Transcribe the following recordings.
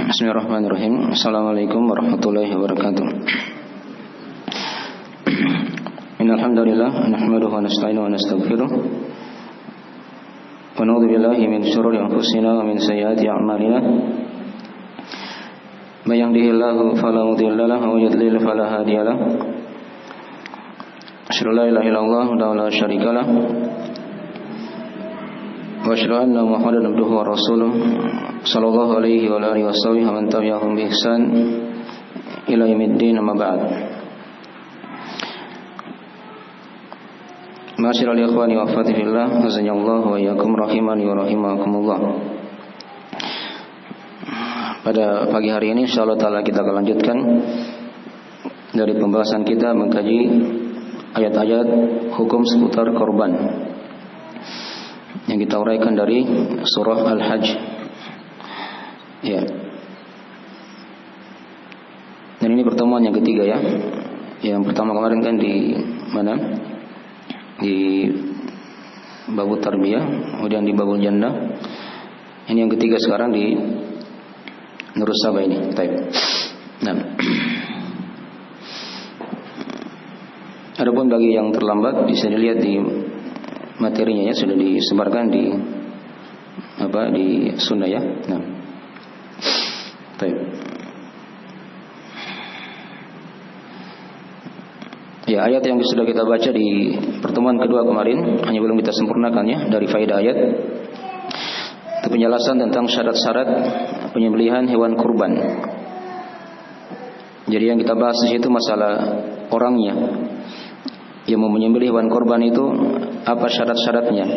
Bismillahirrahmanirrahim. Assalamualaikum warahmatullahi wabarakatuh. Innal hamdalillah nahmaduhu wa nasta'inuhu wa nastaghfiruh wa na'udzu billahi min shururi anfusina wa min sayyiati a'malina. May yahdihillahu fala mudilla lahu wa yudlil fala hadiya lahu. Asyhadu an la ilaha illallah wa la syarika lahu wa asyhadu anna Muhammadan abduhu wa rasuluh sallallahu alaihi wa alihi wasallam wa man tabi'ahum bi ihsan ila yaumiddin, amma ba'd. Ma'asyiral ikhwani wa akhwati fillah, azanallahu wa iyyakum rahimani wa rahimakumullah. Pada pagi hari ini insyaallah taala kita akan lanjutkan dari pembahasan kita mengkaji ayat-ayat hukum seputar korban yang kita uraikan dari surah Al-Hajj. Ya. Dan ini pertemuan yang ketiga ya. Yang pertama kemarin kan di mana? Di Babut Tarbiyah, kemudian di Babul Jannah. Ini yang ketiga sekarang di Nurus Saba ini. Baik. Nah. Adapun bagi yang terlambat bisa dilihat di materinya ya, sudah disebarkan di di Sunnah ya. Nah. Baik. Ya, ayat yang sudah kita baca di pertemuan kedua kemarin hanya belum kita sempurnakan ya dari faedah ayat. Itu penjelasan tentang syarat-syarat penyembelihan hewan kurban. Jadi yang kita bahas di situ masalah orangnya yang mau menyembelih hewan kurban itu apa syarat-syaratnya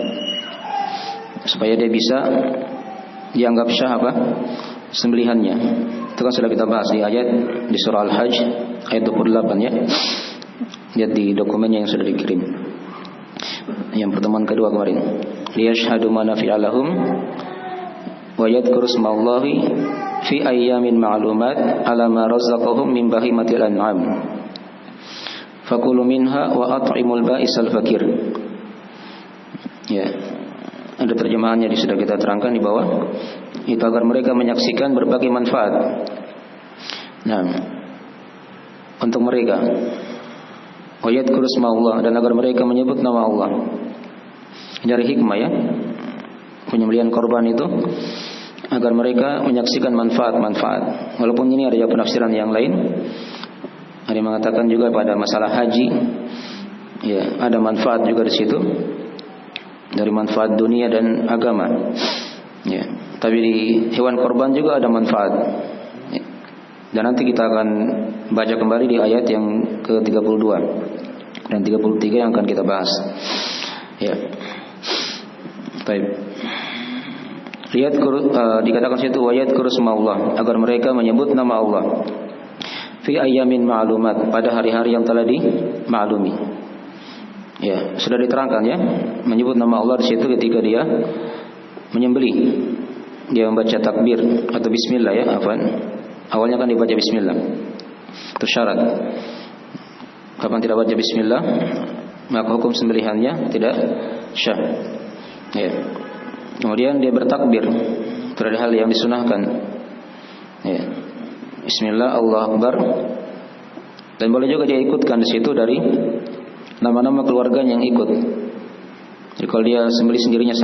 supaya dia bisa dianggap syah sembelihannya. Itu kan sudah kita bahas di ayat di surah Al-Hajj ayat 28 ya. Lihat di dokumennya yang sudah dikirim. Yang pertemuan kedua kemarin. Liyashhadu manafi'a lahum wa yadhkuru ismallahi fi ayyamin ma'lumat ala ma razaqahum min bahimatil an'am. Fakulu minha wa at'imul ba'isal fakir. Ya. Ada terjemahannya sudah kita terangkan di bawah. Itu agar mereka menyaksikan berbagai manfaat. Nah, untuk mereka wa yadhkuru ismallah, dan agar mereka menyebut nama Allah. Dari hikmah ya, penyembelihan korban itu agar mereka menyaksikan manfaat-manfaat. Walaupun ini ada penafsiran yang lain. Ada yang mengatakan juga pada masalah haji, ya ada manfaat juga di situ dari manfaat dunia dan agama. Ya, tapi di hewan korban juga ada manfaat. Ya. Dan nanti kita akan baca kembali di ayat yang ke-32 dan 33 yang akan kita bahas. Ya. Baik. Lihat dikatakan situ wayat kurusmaullah, agar mereka menyebut nama Allah. Fi ayyamin ma'lumat, pada hari-hari yang telah dimaklumi. Ya, sudah diterangkan ya, menyebut nama Allah di situ ketika dia menyembelih. Dia membaca takbir atau bismillah ya, awalnya kan dibaca bismillah. Itu syarat. Kapan tidak baca bismillah, maka hukum sembelihannya tidak syah. Ya. Kemudian dia bertakbir, itu ada hal yang disunahkan. Ya. Bismillah, Allah Akbar. Dan boleh juga dia ikutkan di situ dari nama-nama keluarganya yang ikut. Jadi kalau dia sembelih sendirinya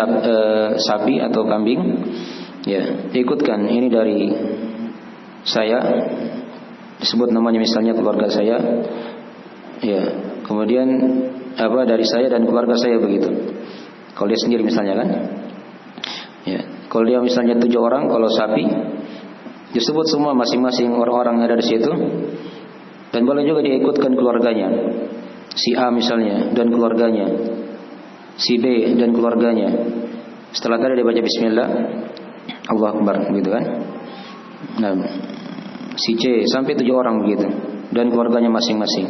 sapi atau kambing, ya ikutkan ini dari saya, disebut namanya misalnya keluarga saya, ya kemudian dari saya dan keluarga saya begitu. Kalau dia sendiri misalnya kan, ya kalau dia misalnya 7 orang, kalau sapi disebut semua masing-masing orang-orang yang ada di situ. Dan boleh juga dia ikutkan keluarganya, si A misalnya dan keluarganya, si B dan keluarganya. Setelah tadi dia baca bismillah, Allah Akbar begitu kan. Nah, si C sampai 7 orang begitu dan keluarganya masing-masing.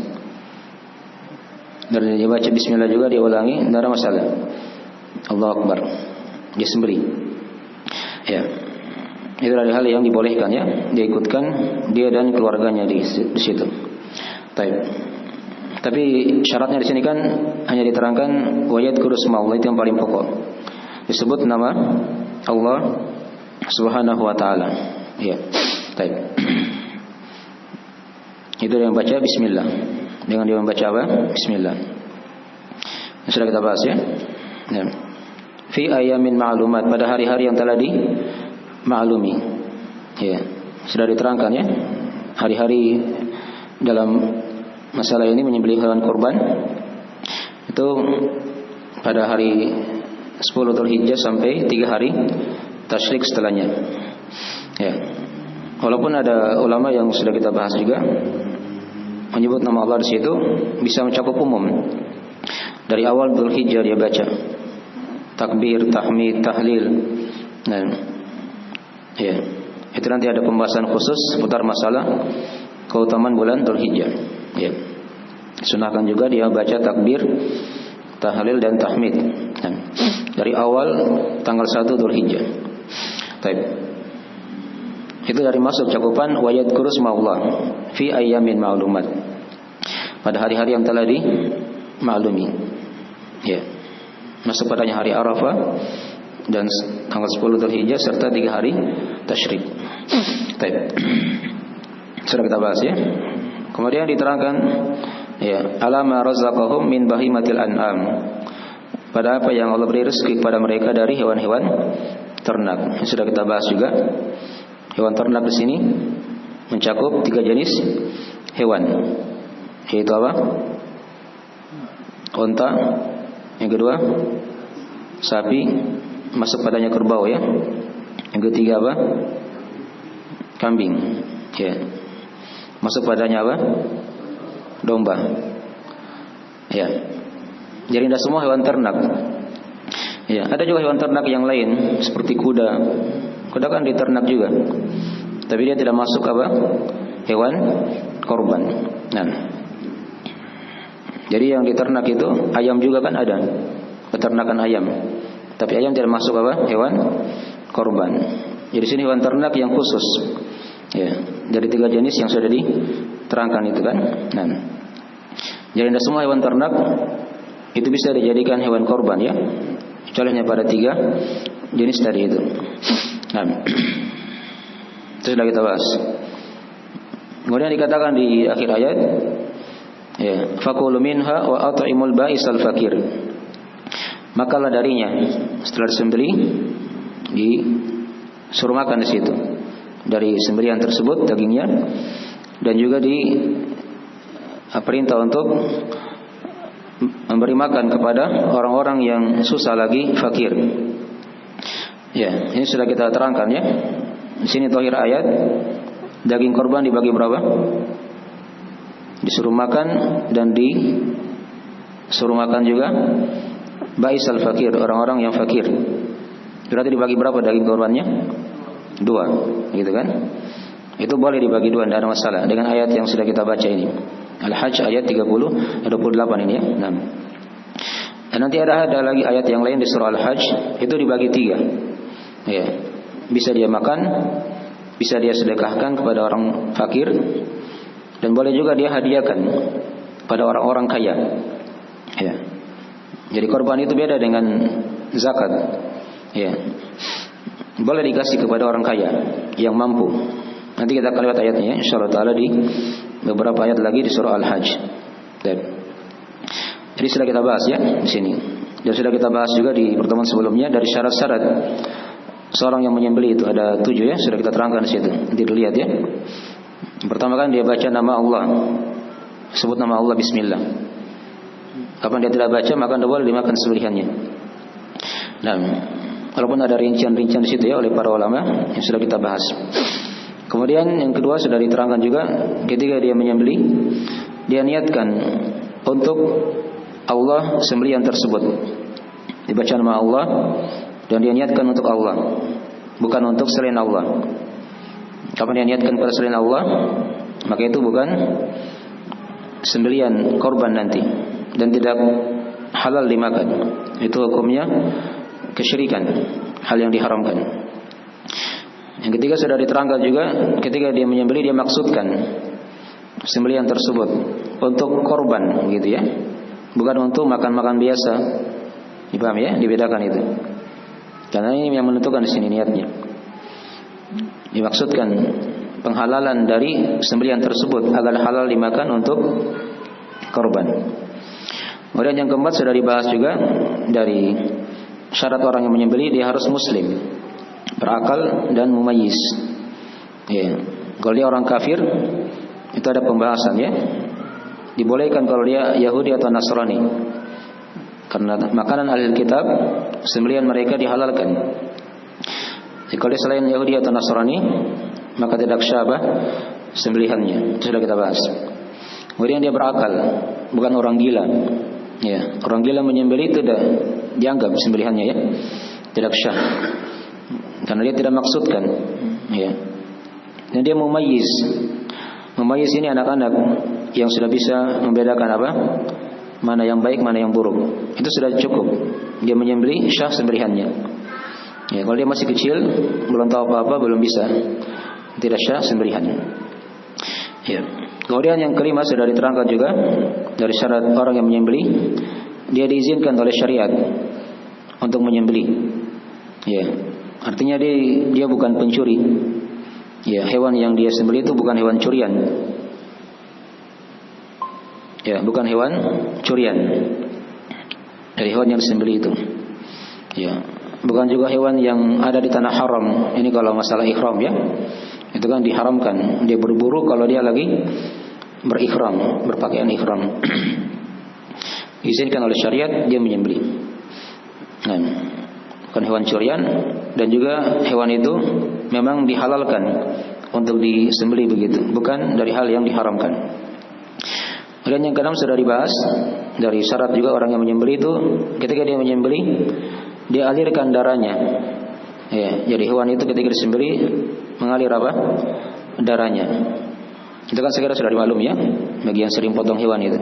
Dan dia baca bismillah juga, dia ulangi, tidak ada masalah. Allah Akbar, dia sembelih. Ya. Itu adalah hal yang dibolehkan ya, dia ikutkan dia dan keluarganya di situ. Tapi syaratnya di sini kan hanya diterangkan wayat kurusmaullah, itu yang paling pokok. Disebut nama Allah Subhanahu wa taala. Ya. Baik. Itu yang baca bismillah. Dengan dia membaca apa? Bismillah. Yang sudah kita bahas ya. Ya. Fi ayamin ma'lumat, pada hari-hari yang telah dimaklumi. Ya. Sudah diterangkan ya. Hari-hari dalam masalah ini menyembelih hewan kurban itu pada hari 10 Dzulhijjah sampai 3 hari tasyrik setelahnya. Ya. Walaupun ada ulama yang sudah kita bahas juga menyebut nama Allah di situ bisa mencakup umum. Dari awal Dzulhijjah dia baca takbir, tahmid, tahlil. Nah, ya. Itu nanti ada pembahasan khusus seputar masalah keutamaan bulan Dzulhijjah. Ya. Sunahkan juga dia baca takbir, tahlil dan tahmid. Nah, dari awal tanggal 1 Dzulhijjah. Baik. Itu dari masuk cakupan wa yadhkuru smaullah fi ayyamin ma'lumat. Pada hari-hari yang telah dimaklumi. Ya. Masuk padanya hari Arafah dan tanggal 10 Dzulhijjah serta 3 hari tasyrik. Baik. Sudah kita bahas ya. Kemudian diterangkan ya, alama razaqahum min bahimatil an'am. Pada apa yang Allah beri rezeki kepada mereka dari hewan-hewan ternak. Sudah kita bahas juga. Hewan ternak di sini mencakup 3 jenis hewan. Yaitu apa? Unta, yang kedua sapi, masuk padanya kerbau ya. Yang ketiga apa? Kambing. Ya. Masuk padanya apa? Domba. Ya. Jadi tidak semua hewan ternak. Ya, ada juga hewan ternak yang lain seperti kuda. Kuda kan diternak juga, tapi dia tidak masuk apa? Hewan korban. Nah, jadi yang diternak itu ayam juga kan ada, peternakan ayam. Tapi ayam tidak masuk apa? Hewan korban. Jadi sini hewan ternak yang khusus. Ya, dari 3 jenis yang sudah diterangkan itu kan. Nah, jadi tidak semua hewan ternak itu bisa dijadikan hewan korban ya. Contohnya pada 3 jenis tadi itu. Nah, itu sudah kita bahas. Kemudian dikatakan di akhir ayat, ya, fakulu minha wa at'imul ba'isal fakir. Makalah darinya setelah disembelih disuruh makan di situ. Dari sembelihan tersebut dagingnya, dan juga perintah untuk memberi makan kepada orang-orang yang susah lagi fakir. Ya, ini sudah kita terangkan ya. Di sini terakhir ayat, daging korban dibagi berapa? Disuruh makan dan disuruh makan juga baisal fakir, orang-orang yang fakir. Berarti dibagi berapa daging korbannya? 2, gitu kan? Itu boleh dibagi 2, tidak ada masalah dengan ayat yang sudah kita baca ini. Al-Hajj ayat 28 ini ya. Nah. Dan nanti ada lagi ayat yang lain di surah Al-Hajj, itu dibagi 3. Ya, bisa dia makan, bisa dia sedekahkan kepada orang fakir, dan boleh juga dia hadiahkan pada orang-orang kaya. Ya. Jadi korban itu beda dengan zakat. Ya. Boleh dikasih kepada orang kaya yang mampu. Nanti kita akan lihat ayatnya insyaallah taala di beberapa ayat lagi di surah Al-Hajj. Jadi sudah kita bahas ya di sini. Dan sudah kita bahas juga di pertemuan sebelumnya dari syarat-syarat seorang yang menyembelih itu ada 7 ya, sudah kita terangkan di situ. Nanti dilihat ya. Pertama kan dia baca nama Allah, sebut nama Allah bismillah. Kapan dia tidak baca maka tidak boleh dimakan sembelihannya. Nah, walaupun ada rincian-rincian di situ ya oleh para ulama yang sudah kita bahas. Kemudian yang kedua sudah diterangkan juga, ketika dia menyembelih, dia niatkan untuk Allah sembelihan tersebut. Dibaca nama Allah dan dia niatkan untuk Allah, bukan untuk selain Allah. Kapan dia niatkan pada selain Allah, maka itu bukan sembelihan korban nanti dan tidak halal dimakan. Itu hukumnya kesyirikan, hal yang diharamkan. Yang ketiga sudah diterangkan juga, ketika dia menyembelih dia maksudkan sembelihan tersebut untuk korban gitu ya, bukan untuk makan-makan biasa. Dipahami ya? Dibedakan itu. Karena ini yang menentukan di sini niatnya. Dimaksudkan penghalalan dari sembelihan tersebut agar halal dimakan untuk korban. Kemudian yang keempat sudah dibahas juga, dari syarat orang yang menyembelih dia harus muslim, berakal dan mumayyiz. Ya. Kalau dia orang kafir itu ada pembahasan ya. Dibolehkan kalau dia Yahudi atau Nasrani. Karena makanan ahli kitab sembelihan mereka dihalalkan. Jadi kalau dia selain Yahudi atau Nasrani maka tidak syabah sembelihannya. Itu sudah kita bahas. Kemudian dia berakal, bukan orang gila. Ya, orang gila menyembelih itu tidak dianggap sembelihannya ya. Tidak syah. Karena dia tidak maksudkan. Ya. Dan dia mumayyiz. Mumayyiz ini anak-anak yang sudah bisa membedakan apa? Mana yang baik, mana yang buruk. Itu sudah cukup. Dia menyembelih syah sembelihannya. Ya, kalau dia masih kecil, belum tahu apa-apa, belum bisa, tidak syah sembelihan. Ya. Kemudian yang kelima sudah diterangkan juga dari syarat orang yang menyembelih, dia diizinkan oleh syariat untuk menyembelih. Ya. Artinya dia bukan pencuri. Ya, hewan yang dia sembelih itu bukan hewan curian. Ya, bukan hewan curian. Dari hewan yang disembelih itu. Ya, bukan juga hewan yang ada di tanah haram. Ini kalau masalah ihram ya. Itu kan diharamkan. Dia berburu kalau dia lagi berikhram, berpakaian ihram. Izinkan oleh syariat dia menyembelih. Nah, bukan hewan curian dan juga hewan itu memang dihalalkan untuk disembelih begitu, bukan dari hal yang diharamkan. Dan yang keenam sudah dibahas, dari syarat juga orang yang menyembelih itu ketika dia menyembelih dia alirkan darahnya. Ya, jadi hewan itu ketika disembelih mengalir apa? Darahnya. Itu kan segera sudah dimaklum ya, bagi yang sering potong hewan itu.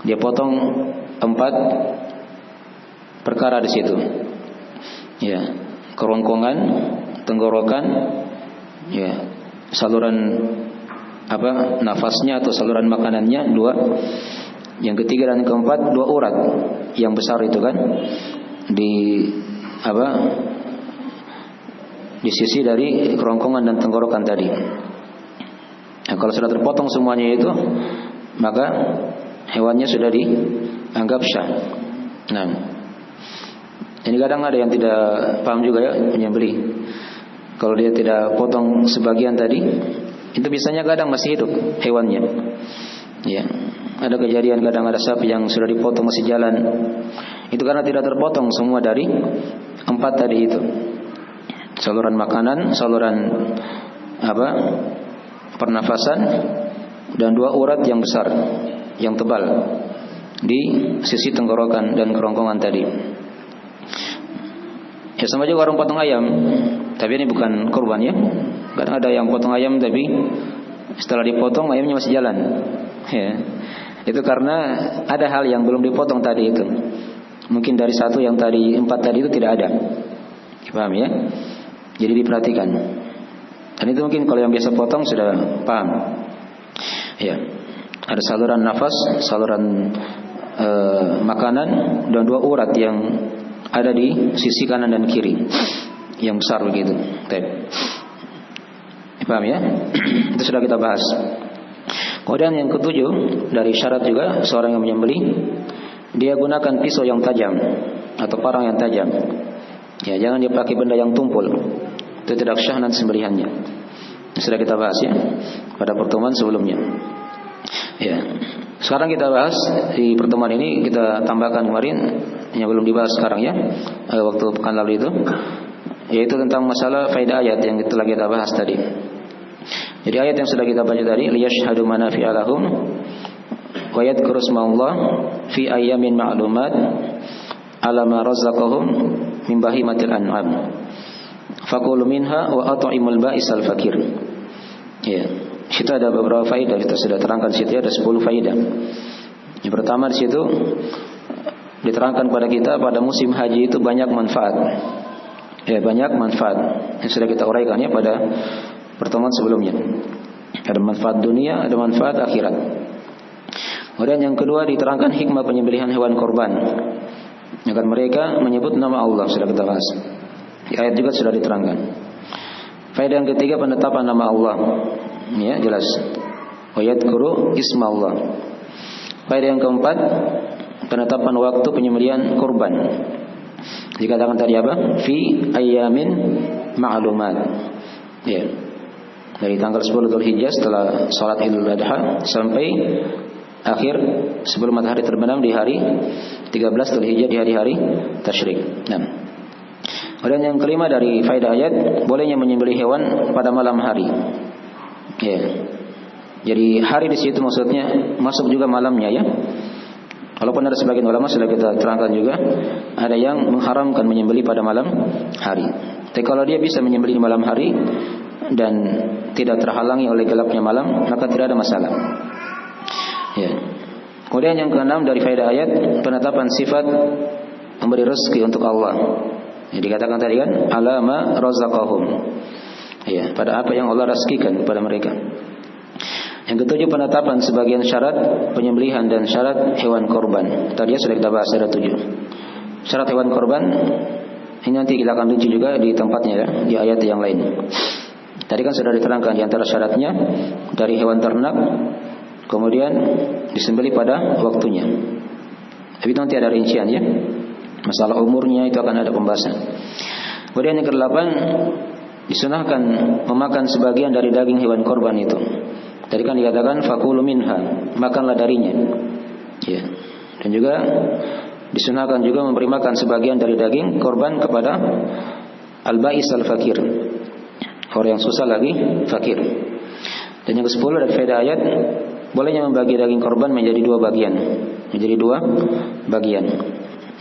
Dia potong 4 perkara di situ. Ya, kerongkongan, tenggorokan, ya, saluran apa? Nafasnya atau saluran makanannya 2. Yang ketiga dan keempat 2 urat yang besar itu kan di apa? Di sisi dari kerongkongan dan tenggorokan tadi. Nah, kalau sudah terpotong semuanya itu, maka hewannya sudah dianggap syah. Nah, ini kadang ada yang tidak paham juga ya menyembelih. Kalau dia tidak potong sebagian tadi, itu biasanya kadang masih hidup hewannya. Ya, ada kejadian kadang ada sapi yang sudah dipotong masih jalan. Itu karena tidak terpotong semua dari 4 tadi itu. Saluran makanan, saluran apa? Pernafasan dan 2 urat yang besar, yang tebal di sisi tenggorokan dan kerongkongan tadi. Ya sama juga orang potong ayam, tapi ini bukan kurban ya. Kadang ada yang potong ayam tapi setelah dipotong ayamnya masih jalan. Ya. Itu karena ada hal yang belum dipotong tadi itu. Mungkin dari 1 yang tadi 4 tadi itu tidak ada. Paham ya? Jadi diperhatikan. Dan itu mungkin kalau yang biasa potong sudah paham. Ya. Ada saluran nafas, saluran makanan dan 2 urat yang ada di sisi kanan dan kiri yang besar begitu. Paham ya? Itu sudah kita bahas. Kemudian yang ketujuh dari syarat juga seorang yang menyembelih, dia gunakan pisau yang tajam atau parang yang tajam. Ya, jangan dia pakai benda yang tumpul. Itu tidak syah nanti sembelihannya. Sudah kita bahas ya pada pertemuan sebelumnya. Ya. Sekarang kita bahas di pertemuan ini, kita tambahkan kemarin yang belum dibahas sekarang ya, waktu pekan lalu itu, yaitu tentang masalah faedah ayat yang telah kita bahas tadi. Jadi ayat yang sudah kita baca tadi, liyashhadu manafi'a lahum wa yadhkuru ismallah fi ayyamin ma'lumat ala ma razaqahum min bahimatil an'am faqulu minha wa at'imul ba'isal fakir. Ya. Situ ada beberapa faedah, kita sudah terangkan situ ada 10 faedah. Yang pertama di situ diterangkan kepada kita pada musim haji itu banyak manfaat. Ya, banyak manfaat yang sudah kita uraikan ya pada pertemuan sebelumnya. Ada manfaat dunia, ada manfaat akhirat. Kemudian yang kedua diterangkan hikmah penyembelihan hewan korban. Agar mereka menyebut nama Allah, sudah kita bahas. Di ayat juga sudah diterangkan. Faedah yang ketiga, penetapan nama Allah. Ya, jelas. Wa yadhkuru isma Allah. Faedah yang keempat, penetapan waktu penyembelihan kurban. Dikatakan tadi apa? Fi ayyamin ma'lumat. Ya. Dari tanggal 10 Dzulhijjah setelah salat Idul Adha sampai akhir sebelum matahari terbenam di hari 13 Dzulhijjah, di hari-hari tasyrik. Nah. Kemudian yang kelima dari faedah ayat, bolehnya menyembelih hewan pada malam hari. Ya. Jadi hari di situ maksudnya masuk juga malamnya ya. Walaupun ada sebagian ulama sudah kita terangkan juga, ada yang mengharamkan menyembelih pada malam hari. Tapi kalau dia bisa menyembelih di malam hari dan tidak terhalangi oleh gelapnya malam, maka tidak ada masalah. Ya. Kemudian yang keenam dari faedah ayat, penetapan sifat memberi rezeki untuk Allah. Jadi dikatakan tadi kan, alama razaqahum. Ya, pada apa yang Allah rezekikan kepada mereka. Yang ketujuh, penetapan sebagian syarat penyembelihan dan syarat hewan korban. Tadi sudah kita bahas, ada 7. Syarat hewan korban ini nanti kita akan rinci juga di tempatnya ya, di ayat yang lain. Tadi kan sudah diterangkan di antara syaratnya dari hewan ternak, kemudian disembelih pada waktunya. Tapi nanti ada rincian ya. Masalah umurnya itu akan ada pembahasan. Kemudian yang ke-8, disunahkan memakan sebagian dari daging hewan korban itu. Tadi kan dikatakan fakulu minha, makanlah darinya. Ya. Dan juga disunahkan juga memberi makan sebagian dari daging korban kepada al-ba'is al-fakir, orang yang susah lagi fakir. Dan yang ke-10 dari faedah ayat, bolehnya membagi daging korban menjadi 2 bagian. Menjadi 2 bagian.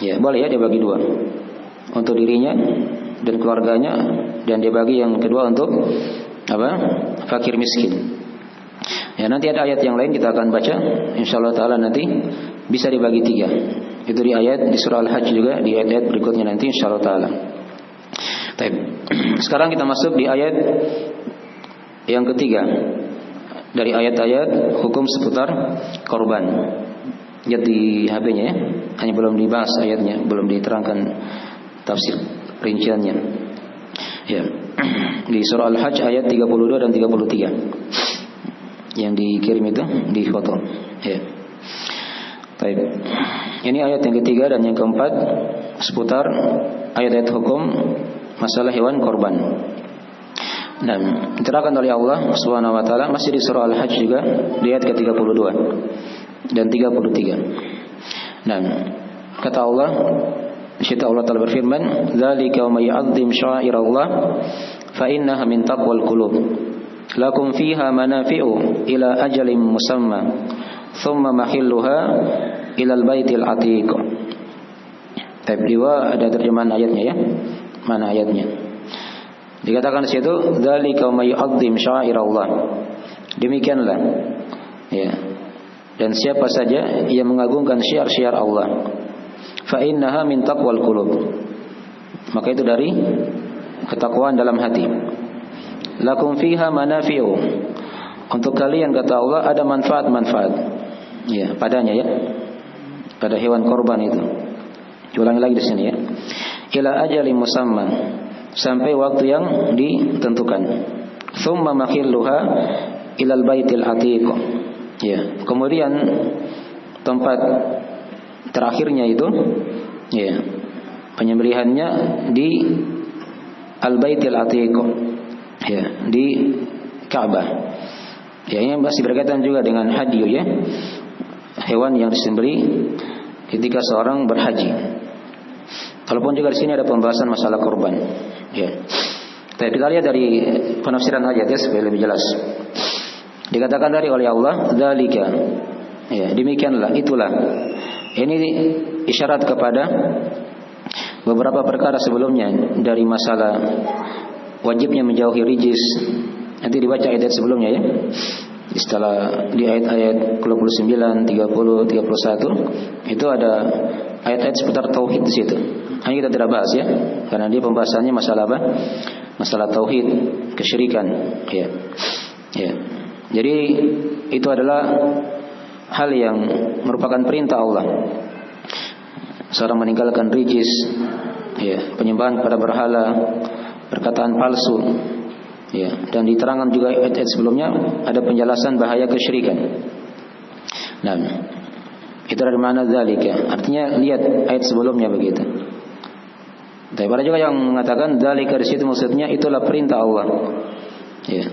Ya, boleh ya dia bagi 2. Untuk dirinya dan keluarganya, dan dia bagi yang kedua untuk apa? Fakir miskin. Ya, nanti ada ayat yang lain kita akan baca, insyaallah taala nanti bisa dibagi 3. Itu di ayat di surah Al-Hajj juga, di ayat berikutnya nanti insyaallah taala. Baik. Sekarang kita masuk di ayat yang ketiga dari ayat-ayat hukum seputar korban. Lihat di HP-nya ya. Hanya belum dibahas ayatnya, belum diterangkan tafsir rinciannya. Ya. Di surah Al-Hajj ayat 32 dan 33. Yang dikirim itu di foto. Ya. Baik. Ini ayat yang ketiga dan yang keempat seputar ayat-ayat hukum masalah hewan korban. Dan diterangkan oleh Allah Subhanahu wa taala masih di surah Al-Hajj juga di ayat ke-32 dan 33. Dan kata Allah, syaitan Allah Ta'ala berfirman, "Dzalika wa may yu'azzim sya'airallah fa innaha min taqwal qulub. Lakum fiha manafi'u ila ajalin musamma, thumma mahilluha ila al-baitil atiq." Tapi ada terjemahan ayatnya ya. Mana ayatnya? Dikatakan di situ, "Dzalika wa may yu'azzim sya'airallah." Demikianlah. Ya. Dan siapa saja yang mengagungkan syiar-syiar Allah, fa innaha min taqwal qulub, maka itu dari ketakwaan dalam hati. Lakum fiha manafi'u, untuk kalian kata Allah ada manfaat-manfaat. Ya, padanya ya. Pada hewan korban itu. Ulangi lagi di sini ya. Ila ajalin musamma, sampai waktu yang ditentukan. Tsumma makhilluha ilal baitil atiq. Ya, kemudian tempat terakhirnya itu ya, penyembelihannya di al-baitil atiq. Ya, di Ka'bah. Ya, ini masih berkaitan juga dengan hadyu ya. Hewan yang disembelih ketika seorang berhaji. Walaupun juga di sini ada pembahasan masalah kurban. Ya. Tapi kita lihat dari penafsiran ayat ya supaya lebih jelas. Dikatakan dari oleh Allah, dzalika. Ya, demikianlah, itulah. Ini isyarat kepada beberapa perkara sebelumnya dari masalah wajibnya menjauhi rijis. Nanti dibaca ayat sebelumnya ya. Setelah di ayat-ayat 29, 30, 31 itu ada ayat-ayat seputar tauhid di situ. Hanya kita tidak bahas ya, karena dia pembahasannya masalah apa? Masalah tauhid, kesyirikan, ya. Ya. Jadi itu adalah hal yang merupakan perintah Allah. Seorang meninggalkan rijis, ya, penyembahan kepada berhala, perkataan palsu, Ya, dan diterangkan juga ayat-ayat sebelumnya ada penjelasan bahaya kesyirikan. Nah, itu dari mana dzalika? Artinya lihat ayat sebelumnya begitu. Tapi ada juga yang mengatakan dzalika di situ maksudnya itulah perintah Allah. Ya.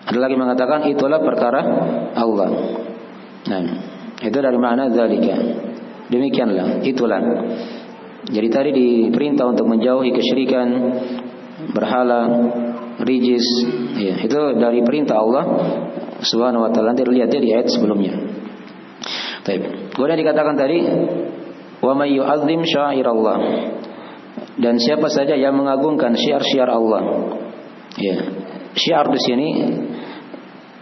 Ada lagi mengatakan itulah perkara Allah. Nah, itu dari mana dzalika? Demikianlah, itulah. Jadi tadi diperintah untuk menjauhi kesyirikan, berhala, rijis, ya, itu dari perintah Allah Subhanahu wa taala. Nanti lihat di ayat sebelumnya. Baik. Kemudian dikatakan tadi wa may yu'azzim sya'irallah. Dan siapa saja yang mengagungkan syiar-syiar Allah. Ya. Syiar di sini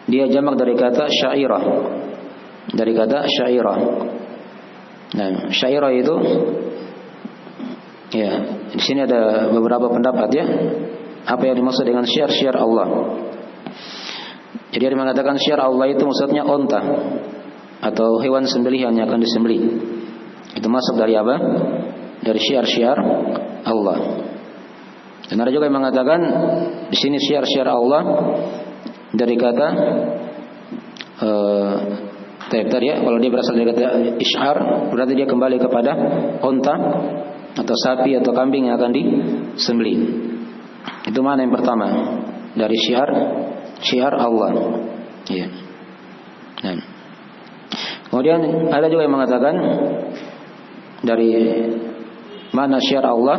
dia jamak dari kata syairah. Dari kata syairah. Nah, syairah itu ya, di sini ada beberapa pendapat ya. Apa yang dimaksud dengan syiar-syiar Allah? Jadi ada mengatakan syiar Allah itu maksudnya onta atau hewan sembelihan yang akan disembelih. Itu masuk dari apa? Dari syiar-syiar Allah. Dan ada juga yang mengatakan di sini syiar-syiar Allah dari kata tadi ya, kalau dia berasal dari kata isyar, berarti dia kembali kepada onta atau sapi atau kambing yang akan disembelih. Itu mana yang pertama dari syiar Allah. Ya. Nah. Kemudian ada juga yang mengatakan dari mana syiar Allah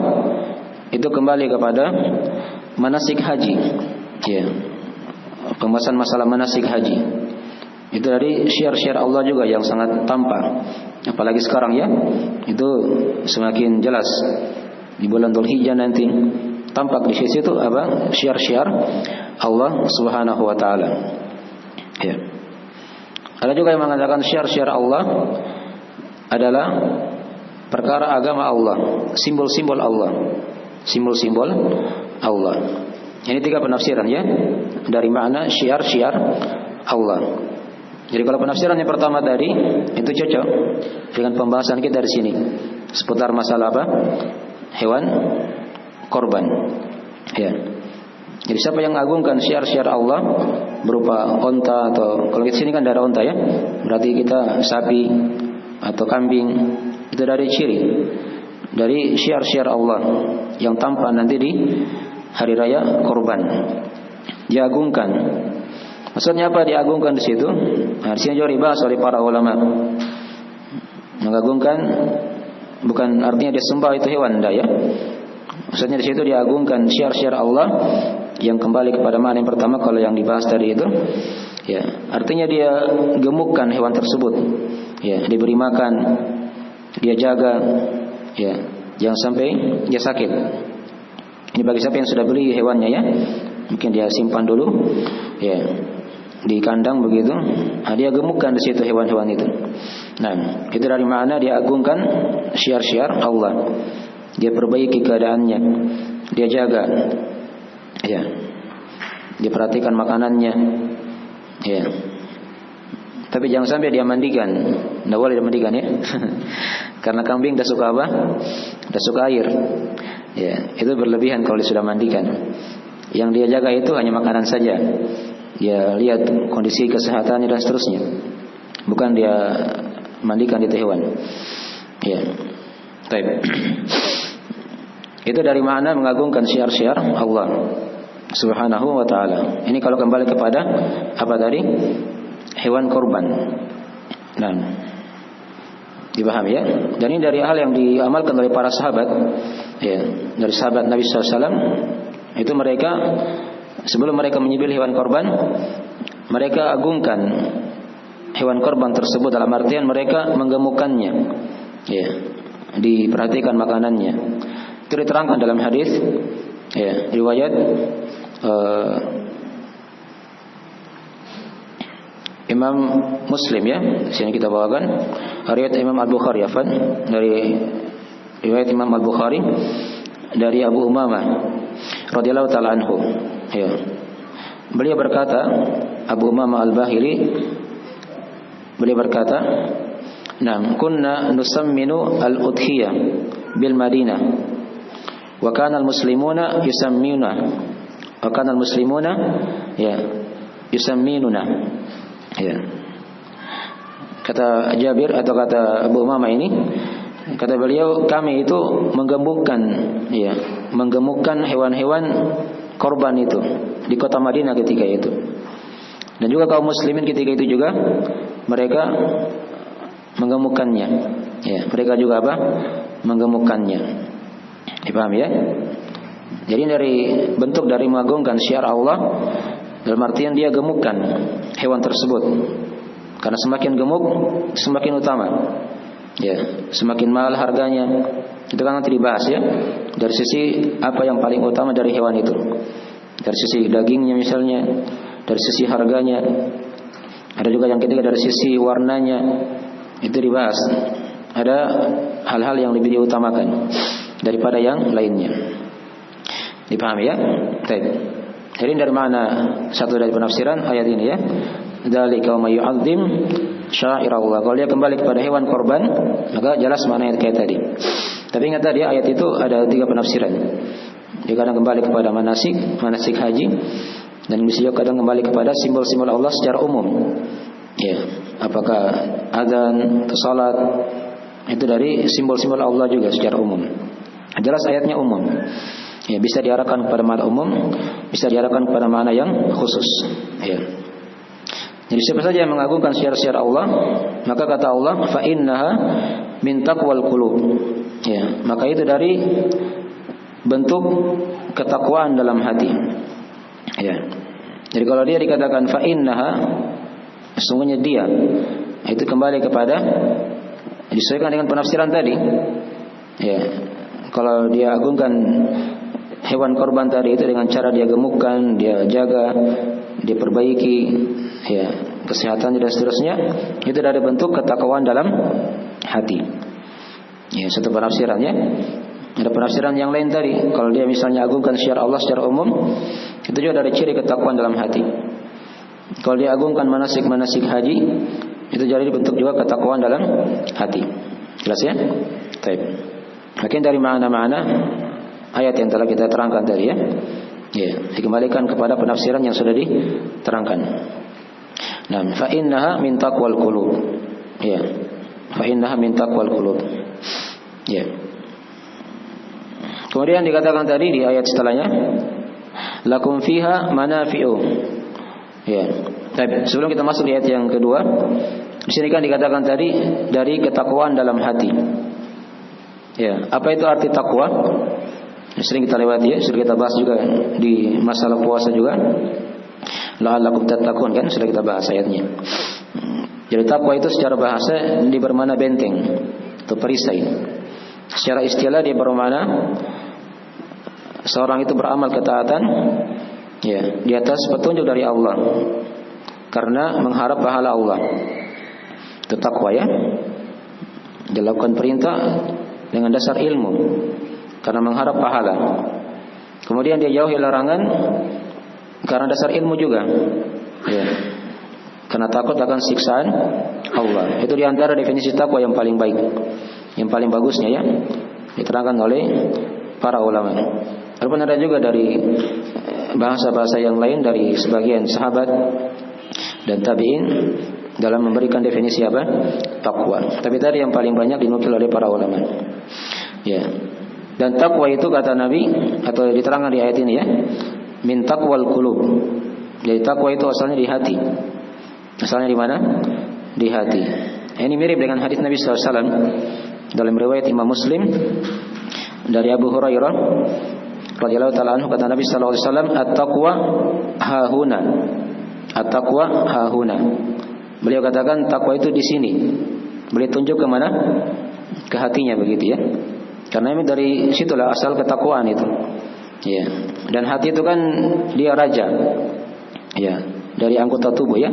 itu kembali kepada manasik haji. Ya. Pembahasan masalah manasik haji. Itu dari syiar-syiar Allah juga yang sangat tampak. Apalagi sekarang ya, itu semakin jelas. Di bulan Dzulhijjah nanti tampak di situ apa? Syiar-syiar Allah Subhanahu wa taala. Ya. Ada juga yang mengatakan syiar-syiar Allah adalah perkara agama Allah, simbol-simbol Allah. Simbol-simbol Allah. Ini 3 penafsiran ya dari makna syiar-syiar Allah. Jadi kalau penafsiran yang pertama tadi itu cocok dengan pembahasan kita di sini seputar masalah apa? Hewan korban. Ya. Jadi siapa yang agungkan syiar-syiar Allah berupa onta atau kalau di sini kan ada onta ya, berarti kita sapi atau kambing, itu dari ciri dari syiar-syiar Allah yang tampak nanti di hari raya korban. Diagungkan. Maksudnya apa diagungkan di situ? Nah, di sini juga dibahas oleh para ulama. Mengagungkan bukan artinya disembah itu hewan, enggak ya. Maksudnya di situ diagungkan syiar-syiar Allah yang kembali kepada mana yang pertama kalau yang dibahas tadi itu. Ya, artinya dia gemukkan hewan tersebut. Ya, diberi makan, dia jaga, ya, jangan sampai dia sakit. Ini bagi siapa yang sudah beli hewannya ya, mungkin dia simpan dulu, ya, di kandang begitu. Nah, dia gemukkan di situ hewan-hewan itu. Nah, itu dari mana dia agungkan syiar-syiar Allah. Dia perbaiki keadaannya, dia jaga, ya, dia perhatikan makanannya, ya. Tapi jangan sampai dia mandikan, tidak boleh dia mandikan ya, karena kambing dah suka apa? Dah suka air, ya. Itu berlebihan kalau dia sudah mandikan. Yang dia jaga itu hanya makanan saja. Dia lihat kondisi kesehatannya dan seterusnya. Bukan dia mandikan itu hewan. Ya. Baik. Itu dari mana mengagungkan syiar-syiar Allah Subhanahu wa taala. Ini kalau kembali kepada apa tadi? Hewan korban. Nah, dipahami ya? Dan ini dari hal yang diamalkan oleh para sahabat. Ya, dari sahabat Nabi SAW. Itu mereka sebelum mereka menyembelih hewan korban, mereka agungkan hewan korban tersebut dalam artian mereka menggemukkannya. Ya, diperhatikan makanannya. Itu diterangkan dalam hadis ya, riwayat Imam Muslim ya. Di sini kita bawakan riwayat Imam Al-Bukhari dari riwayat Imam Al-Bukhari dari Abu Umamah radhiyallahu taala anhu. Ya. Beliau berkata, Abu Umamah Al-Bahili beliau berkata, "Nam kunna nusamminu al-udhiyah bil Madinah. Wa kana al-muslimuna yusammuna Wa kana al-muslimuna ya yusamminuna. Ya. Kata Jabir atau kata Abu Umamah ini, kata beliau, kami itu menggemukkan hewan-hewan korban itu di kota Madinah ketika itu. Dan juga kaum muslimin ketika itu juga mereka menggemukkannya. Ya, mereka juga apa? Menggemukkannya. Dipahami ya? Jadi dari bentuk dari mengagungkan syiar Allah dalam artian dia gemukkan hewan tersebut. Karena semakin gemuk semakin utama. Ya, semakin mahal harganya. Itu kan nanti dibahas ya. Dari sisi apa yang paling utama dari hewan itu. Dari sisi dagingnya misalnya, dari sisi harganya. Ada juga yang ketiga dari sisi warnanya. Itu dibahas. Ada hal-hal yang lebih diutamakan daripada yang lainnya. Dipahami ya? Baik. Jadi dari mana satu dari penafsiran ayat ini ya? Dzalika may yu'azzim syairallah. Kalau dia kembali kepada hewan korban, maka jelas maknanya kayak tadi. Tapi ingat tadi ayat itu ada 3 penafsiran. Dia kadang kembali kepada manasik haji, dan bisa juga kadang kembali kepada simbol-simbol Allah secara umum. Ya, apakah azan, salat, itu dari simbol-simbol Allah juga secara umum. Jelas ayatnya umum. Ya, bisa diarahkan kepada makna umum, bisa diarahkan kepada makna yang khusus. Ya. Jadi siapa saja yang mengagungkan syiar-syiar Allah, maka kata Allah, fa innaha min taqwal qulub. Ya, maka itu dari bentuk ketakwaan dalam hati. Ya. Jadi kalau dia dikatakan fa innaha, sesungguhnya dia, itu kembali kepada disesuaikan dengan penafsiran tadi. Ya. Kalau dia agungkan hewan korban tadi itu dengan cara dia gemukkan, dia jaga, dia perbaiki, ya, kesehatan dan seterusnya, itu dari bentuk ketakwaan dalam hati. Ya, satu penafsirannya. Ada penafsiran yang lain tadi, kalau dia misalnya agungkan syiar Allah secara umum, itu juga dari ciri ketakwaan dalam hati. Kalau dia agungkan manasik haji, itu jadi bentuk juga ketakwaan dalam hati. Jelas ya? Baik. Makin dari makna-makna ayat yang telah kita terangkan tadi ya. Ya, dikembalikan kepada penafsiran yang sudah diterangkan. Nah, fa innaha min taqwal qulub. Ya. Fa innaha min taqwal qulub. Ya. Kemudian dikatakan tadi di ayat setelahnya, lakum fiha manafi'u. Ya. Tapi sebelum kita masuk di ayat yang kedua, di sini kan dikatakan tadi dari ketakwaan dalam hati. Ya, apa itu arti takwa? Sering kita lewati ya, sering kita bahas juga di masalah puasa juga. La'allakum tattaqun kan sudah kita bahas ayatnya. Jadi takwa itu secara bahasa dia bermakna benteng atau perisai. Secara istilah dia bermakna seorang itu beramal ketaatan ya di atas petunjuk dari Allah karena mengharap pahala Allah. Itu takwa ya. Dilakukan perintah dengan dasar ilmu karena mengharap pahala. Kemudian dia jauhi larangan karena dasar ilmu juga. Ya. Karena takut akan siksaan Allah. Itu diantara definisi takwa yang paling baik, yang paling bagusnya ya, diterangkan oleh para ulama. Walaupun ada juga dari bahasa-bahasa yang lain dari sebagian sahabat dan tabi'in dalam memberikan definisi apa? Takwa. Tapi tadi yang paling banyak dinukil oleh para ulama. Ya. Dan takwa itu kata Nabi atau diterangkan di ayat ini ya, min taqwal qulub. Jadi takwa itu asalnya di hati. Asalnya di mana? Di hati. Ini mirip dengan hadis Nabi SAW dalam riwayat Imam Muslim dari Abu Hurairah radhiyallahu taala anhu, kata Nabi SAW, at-taqwa hahuna. At-taqwa hahuna. Beliau katakan takwa itu di sini. Beliau tunjuk ke mana? Ke hatinya begitu ya. Karena ini dari situlah asal ketakwaan itu. Ya. Dan hati itu kan dia raja. Ya, dari anggota tubuh ya.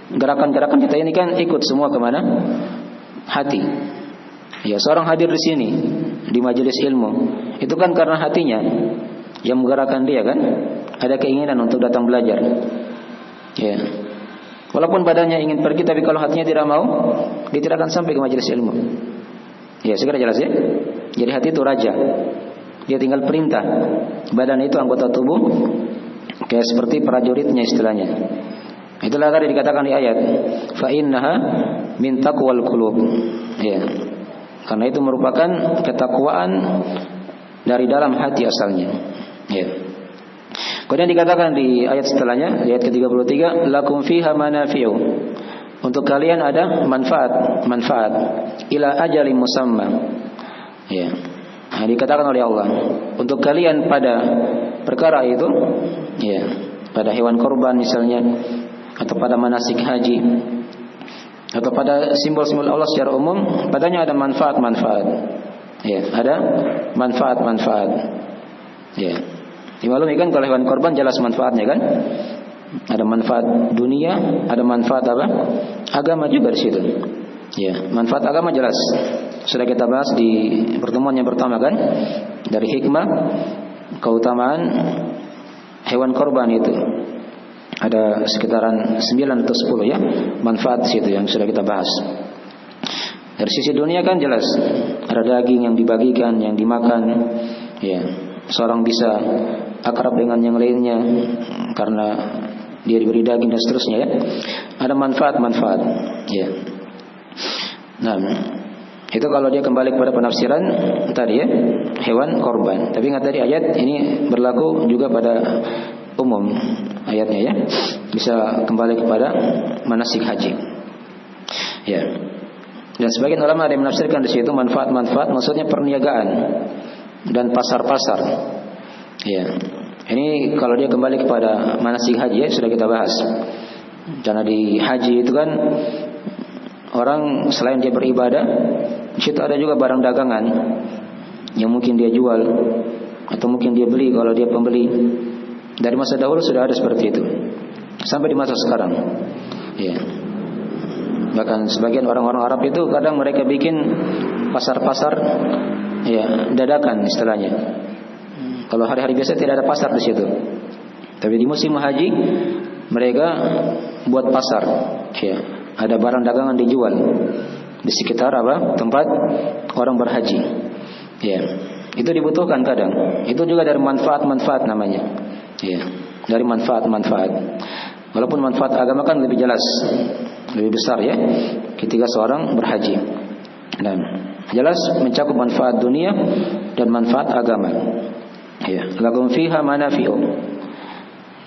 Gerakan-gerakan kita ini kan ikut semua ke mana? Hati. Ya, seorang hadir di sini di majelis ilmu, itu kan karena hatinya yang menggerakkan dia kan? Ada keinginan untuk datang belajar. Ya. Walaupun badannya ingin pergi, tapi kalau hatinya tidak mau, dia tidak akan sampai ke majelis ilmu. Ya, segera jelas ya. Jadi hati itu raja. Dia tinggal perintah. Badan itu anggota tubuh, kayak seperti prajuritnya istilahnya. Itulah tadi dikatakan di ayat, fa innaha min taqwal qulub. Ya. Karena itu merupakan ketakwaan dari dalam hati asalnya. Ya. Kemudian dikatakan di ayat setelahnya, ayat ke-33, lakum fiha manafi'u. Untuk kalian ada manfaat ila ajalin musamma. Ya. Nah, dikatakan oleh Allah, untuk kalian pada perkara itu, ya, pada hewan korban misalnya, atau pada manasik haji, atau pada simbol-simbol Allah secara umum, padanya ada manfaat-manfaat. Ya, ada manfaat-manfaat. Ya. Dimaklumi kan kalau hewan korban jelas manfaatnya kan? Ada manfaat dunia, ada manfaat apa? Agama juga di situ. Ya, manfaat agama jelas. Sudah kita bahas di pertemuan yang pertama kan? Dari hikmah keutamaan hewan korban itu. Ada sekitaran 9 atau 10 ya, manfaat situ yang sudah kita bahas. Dari sisi dunia kan jelas, ada daging yang dibagikan, yang dimakan. Ya, seorang bisa akrab dengan yang lainnya karena dia diberi daging dan seterusnya ya. Ada manfaat-manfaat. Ya. Nah, itu kalau dia kembali kepada penafsiran tadi ya, hewan korban. Tapi ingat tadi ayat ini berlaku juga pada umum ayatnya ya. Bisa kembali kepada manasik haji. Ya. Dan sebagian ulama ada yang menafsirkan di situ manfaat-manfaat maksudnya perniagaan dan pasar-pasar. Ya. Ini kalau dia kembali kepada manasik haji ya, sudah kita bahas. Karena di haji itu kan orang selain dia beribadah, di situ ada juga barang dagangan yang mungkin dia jual atau mungkin dia beli kalau dia pembeli. Dari masa dahulu sudah ada seperti itu sampai di masa sekarang. Ya. Bahkan sebagian orang-orang Arab itu kadang mereka bikin pasar-pasar ya dadakan istilahnya. Kalau hari-hari biasa tidak ada pasar di situ. Tapi di musim haji mereka buat pasar. Ya, ada barang dagangan dijual di sekitar apa? Tempat orang berhaji. Ya, itu dibutuhkan kadang. Itu juga dari manfaat-manfaat namanya. Ya, dari manfaat-manfaat. Walaupun manfaat agama kan lebih jelas, lebih besar ya, ketika seorang berhaji. Dan jelas mencakup manfaat dunia dan manfaat agama. Ya, lakum fiha manafi'u.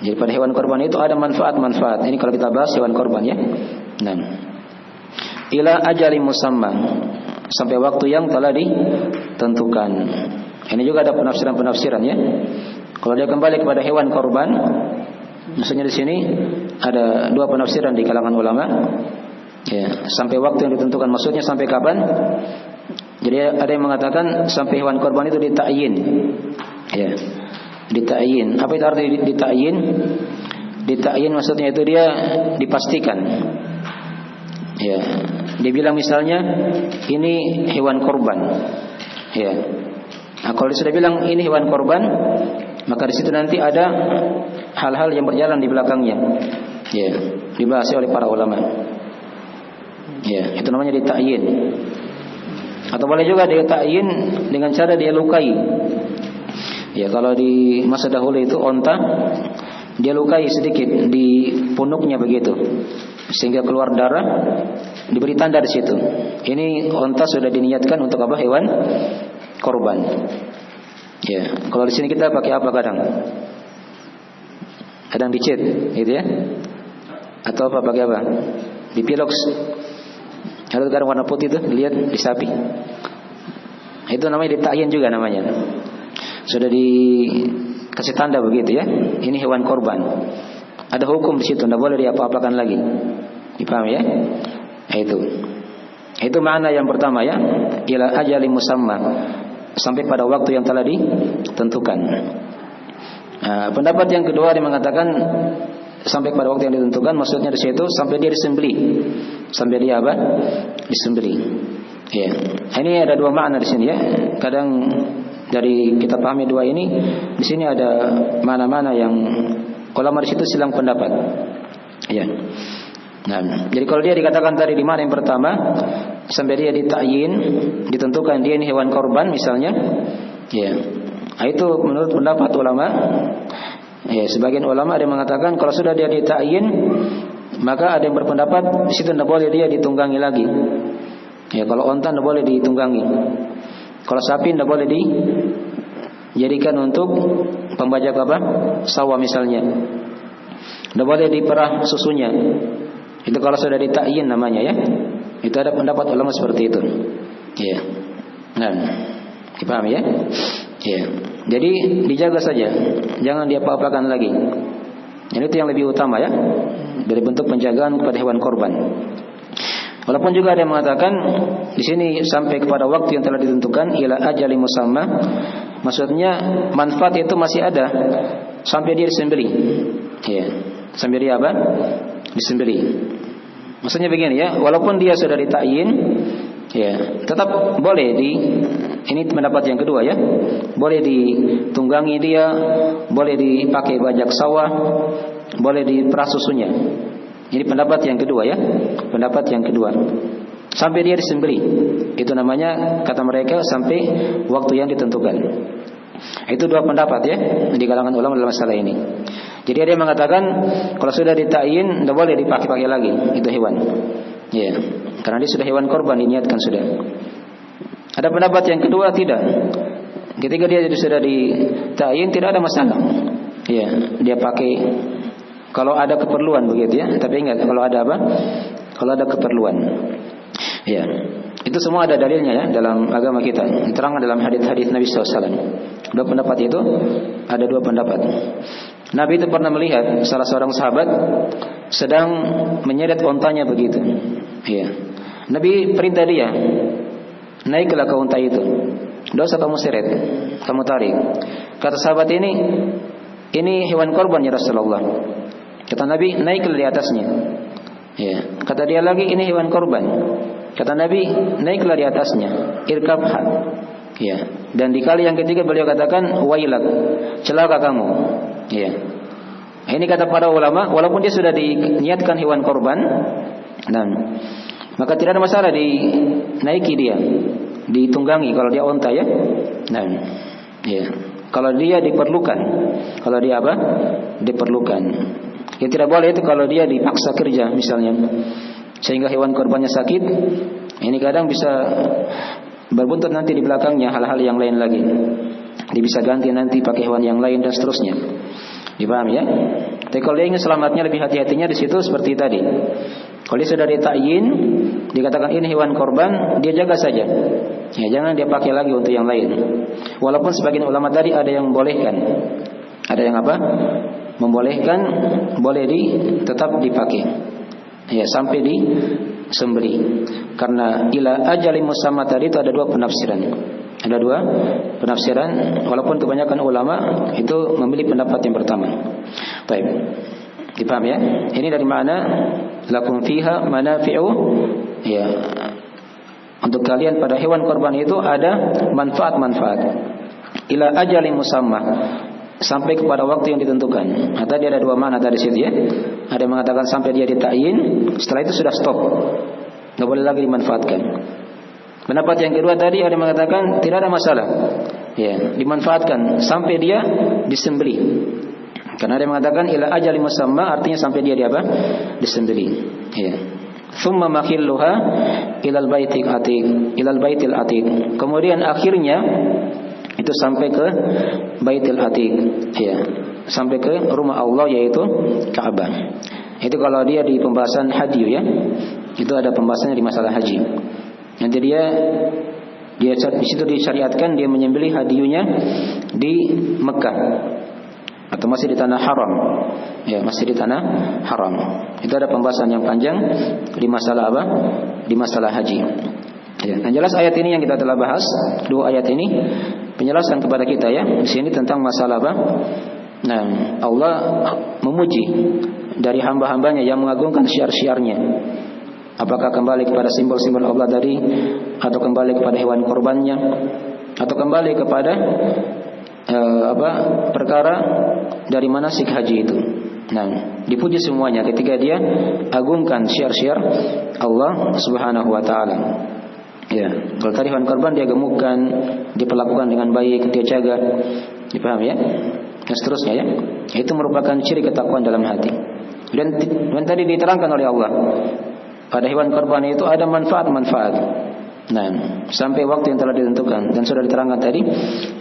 Jadi pada hewan korban itu ada manfaat-manfaat. Ini kalau kita bahas hewan korban ya. Nah, ila ajalin musamma, sampai waktu yang telah ditentukan. Ini juga ada penafsiran-penafsiran ya. Kalau dia kembali kepada hewan korban, maksudnya di sini ada dua penafsiran di kalangan ulama. Ya, sampai waktu yang ditentukan maksudnya sampai kapan? Jadi ada yang mengatakan sampai hewan korban itu ditakyin. Ya, ditakyin. Apa itu arti ditakyin? Ditakyin maksudnya itu dia dipastikan. Ya, dia bilang misalnya ini hewan korban. Ya. Nah, kalau dia sudah bilang ini hewan korban, maka di situ nanti ada hal-hal yang berjalan di belakangnya. Ya, dibahas oleh para ulama. Ya, itu namanya ditakyin. Atau boleh juga dia takyin dengan cara dia lukai. Ya, kalau di masa dahulu itu onta dia lukai sedikit di punuknya begitu, sehingga keluar darah, diberi tanda di situ. Ini onta sudah diniatkan untuk apa? Hewan korban. Ya, kalau di sini kita pakai apa kadang? Kadang dicet, gitu ya? Atau apa pakai apa? Dipilox. Ada kadang warna putih itu, lihat di sapi. Itu namanya ditakyin juga namanya. Sudah dikasih tanda begitu ya. Ini hewan korban. Ada hukum di situ, tidak boleh diapa-apakan lagi. Dipahami ya? Itu makna yang pertama ya. Ila ajalin musamma, sampai pada waktu yang telah ditentukan. Nah, pendapat yang kedua dia mengatakan sampai pada waktu yang ditentukan, maksudnya di situ sampai dia disembelih. Sampai dia apa? Disembelih. Ya. Ini ada dua makna di sini ya. Kadang dari kita pahami dua ini, di sini ada mana-mana yang ulama di situ silang pendapat. Ya. Nah, jadi kalau dia dikatakan tadi di mana yang pertama, sampai dia ditakyin, ditentukan dia ini hewan korban misalnya, ya. Nah, itu menurut pendapat ulama Ya, sebagian ulama ada yang mengatakan kalau sudah dia ditakyin, maka ada yang berpendapat di situ tidak boleh dia ditunggangi lagi. Ya, kalau onta tidak boleh ditunggangi. Kalau sapi tidak boleh dijadikan untuk pembajak apa? Sawah misalnya. Tidak boleh diperah susunya. Itu kalau sudah ditakyin namanya ya. Itu ada pendapat ulama seperti itu. Ya. Nah, dipahami ya? Ya. Jadi dijaga saja, jangan diapa-apakan lagi. Ini itu yang lebih utama ya, dari bentuk penjagaan kepada hewan korban. Walaupun juga ada yang mengatakan di sini sampai kepada waktu yang telah ditentukan, ila ajali musamma, maksudnya manfaat itu masih ada sampai dia disembelih. Ya, sampai dia apa? Disembelih. Maksudnya begini ya, walaupun dia sudah ditakyin, ya, tetap boleh ini pendapat yang kedua ya. Boleh ditunggangi dia, boleh dipakai bajak sawah, boleh diperah susunya. Ini pendapat yang kedua ya. Pendapat yang kedua. Sampai dia disembelih. Itu namanya kata mereka sampai waktu yang ditentukan. Itu dua pendapat ya di kalangan ulama dalam masalah ini. Jadi ada yang mengatakan kalau sudah ditakyin tidak boleh dipakai-pakai lagi itu hewan. Ya, karena dia sudah hewan korban diniatkan sudah. Ada pendapat yang kedua tidak. Ketika dia sudah ditakyin tidak ada masalah. Ya, dia pakai kalau ada keperluan begitu ya. Tapi ingat kalau ada apa? Kalau ada keperluan. Ya, itu semua ada dalilnya ya dalam agama kita. Diterangkan dalam hadis-hadis Nabi SAW. Dua pendapat itu ada dua pendapat. Nabi itu pernah melihat salah seorang sahabat sedang menyeret ontanya begitu. Ya. Nabi perintah dia, naiklah ke unta itu. Dosa kamu seret, kamu tarik. Kata sahabat ini hewan korban ya Rasulullah. Kata Nabi, naiklah di atasnya. Ya. Kata dia lagi, ini hewan korban. Kata Nabi, naiklah di atasnya. Irkabha. Ya. Dan di kali yang ketiga beliau katakan, wailak, celaka kamu. Ya. Ini kata para ulama, walaupun dia sudah diniatkan hewan korban, dan maka tidak ada masalah dinaiki dia, ditunggangi kalau dia onta ya. Dan ya, kalau dia diperlukan, kalau dia apa? Diperlukan. Yang tidak boleh itu kalau dia dipaksa kerja misalnya, sehingga hewan korbannya sakit. Ini kadang bisa berbuntut nanti di belakangnya hal-hal yang lain lagi. Dia bisa ganti nanti pakai hewan yang lain dan seterusnya. Dipahami ya? Tapi kalau dia ingin selamatnya lebih hati-hatinya di situ seperti tadi. Kalau dia sudah ditakyin, dikatakan ini hewan korban, dia jaga saja. Ya, jangan dia pakai lagi untuk yang lain. Walaupun sebagian ulama tadi ada yang membolehkan. Ada yang apa? Membolehkan, boleh tetap dipakai. Ya, sampai disembelih. Karena ila ajali musamma tadi itu ada dua penafsiran. Ada dua penafsiran, walaupun kebanyakan ulama itu memilih pendapat yang pertama. Baik. Dipaham ya? Ini dari mana lakum fiha manafi'u. Ya. Untuk kalian pada hewan korban itu ada manfaat-manfaat. Ila ajali musamma, sampai kepada waktu yang ditentukan. Tadi ada dua makna tadi situ ya. Ada yang mengatakan sampai dia ditakyin, setelah itu sudah stop. Enggak boleh lagi dimanfaatkan. Pendapat yang kedua tadi ada yang mengatakan tidak ada masalah. Ya, dimanfaatkan sampai dia disembelih. Karena ada yang mengatakan ila ajali musamma artinya sampai dia apa? Disembelih. Ya. Thumma makhilluha ilal baitil atiq. Kemudian akhirnya itu sampai ke Baitul Atiq. Ya. Sampai ke rumah Allah yaitu Ka'bah. Itu kalau dia di pembahasan haji ya. Itu ada pembahasannya di masalah haji. Nanti dia di situ disyariatkan dia menyembelih hadiunya di Mekah atau masih di tanah haram. Ya, masih di tanah haram. Itu ada pembahasan yang panjang di masalah apa? Di masalah haji. Ya, yang jelas ayat ini yang kita telah bahas, dua ayat ini penjelasan kepada kita ya. Di sini tentang masalah apa? Nah, Allah memuji dari hamba-hambanya yang mengagungkan syiar-syiarnya. Apakah kembali kepada simbol-simbol Allah tadi, atau kembali kepada hewan korbannya, atau kembali kepada perkara dari manasik haji itu. Nah, dipuji semuanya ketika dia agungkan syiar-syiar Allah Subhanahu wa taala. Ya, kalau tadi hewan korban dia gemukkan, diperlakukan dengan baik, dia jaga. Dipaham ya? dan seterusnya ya. Itu merupakan ciri ketakwaan dalam hati. Dan tadi diterangkan oleh Allah, pada hewan kurban itu ada manfaat-manfaat. Nah, sampai waktu yang telah ditentukan, dan sudah diterangkan tadi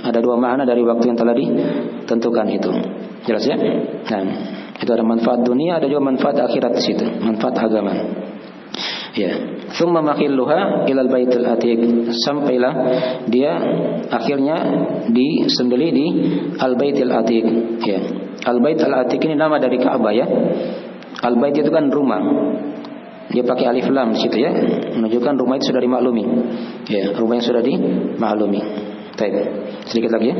ada dua makna dari waktu yang telah ditentukan itu. Jelas ya? Nah, itu ada manfaat dunia, ada juga manfaat akhirat di situ, manfaat agama. Ya, thumma mahilluha ilal baitil atiq, sampailah dia akhirnya disembelih di al baitil atiq. Ya, al bait al atiq ini nama dari Ka'bah ya. Al bait itu kan rumah. Dia pakai alif lam di situ ya, menunjukkan rumah itu sudah dimaklumi. Ya, rumah yang sudah dimaklumi. Baik, sedikit lagi ya.